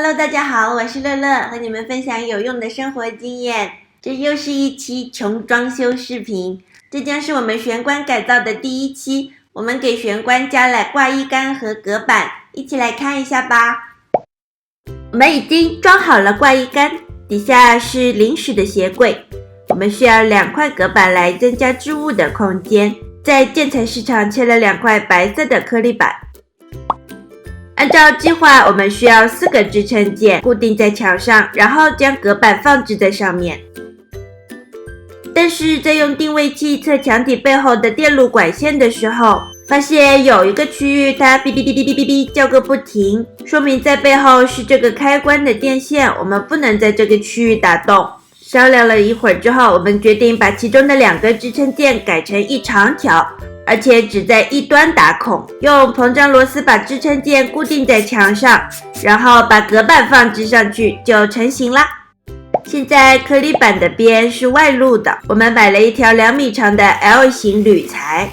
Hello， 大家好，我是乐乐，和你们分享有用的生活经验。这又是一期穷装修视频，这将是我们玄关改造的第一期。我们给玄关加了挂衣杆和隔板，一起来看一下吧。我们已经装好了挂衣杆，底下是临时的鞋柜。我们需要2块隔板来增加置物的空间。在建材市场切了2块白色的颗粒板。按照计划，我们需要4个支撑件固定在墙上，然后将隔板放置在上面。但是在用定位器测墙体背后的电路管线的时候，发现有一个区域它哔哔哔哔哔哔哔叫个不停，说明在背后是这个开关的电线，我们不能在这个区域打洞。商量了一会儿之后，我们决定把其中的2个支撑件改成一长条，而且只在一端打孔，用膨胀螺丝把支撑件固定在墙上，然后把隔板放置上去就成型啦。现在颗粒板的边是外露的，我们买了一条2米长的 L 型铝材，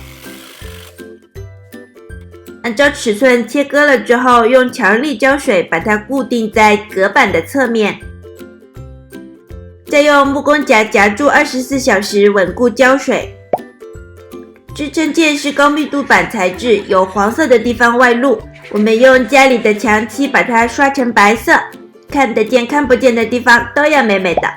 按照尺寸切割了之后，用强力胶水把它固定在隔板的侧面，再用木工夹夹住24小时稳固胶水。支撑件是高密度板材质，有黄色的地方外露，我们用家里的墙漆把它刷成白色，看得见看不见的地方都要美美的。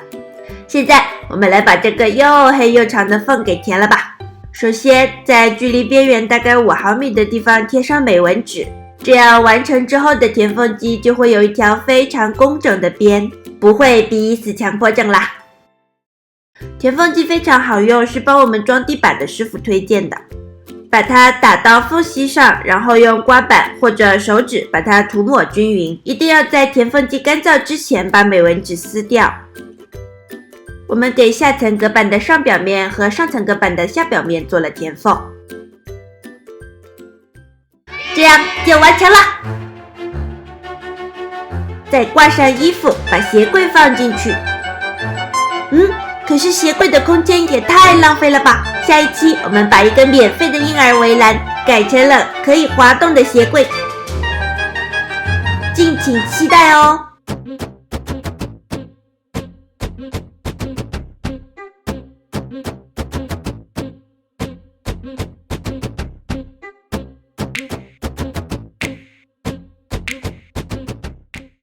现在我们来把这个又黑又长的缝给填了吧。首先在距离边缘大概5毫米的地方贴上美纹纸，这样完成之后的填缝机就会有一条非常工整的边，不会逼死强迫症啦。填缝机非常好用，是帮我们装地板的师傅推荐的。把它打到缝隙上，然后用刮板或者手指把它涂抹均匀，一定要在填缝机干燥之前把美纹纸撕掉。我们给下层隔板的上表面和上层隔板的下表面做了填缝，这样就完成了。再挂上衣服，把鞋柜放进去。可是鞋柜的空间也太浪费了吧！下一期我们把一个免费的婴儿围栏改成了可以滑动的鞋柜，敬请期待哦。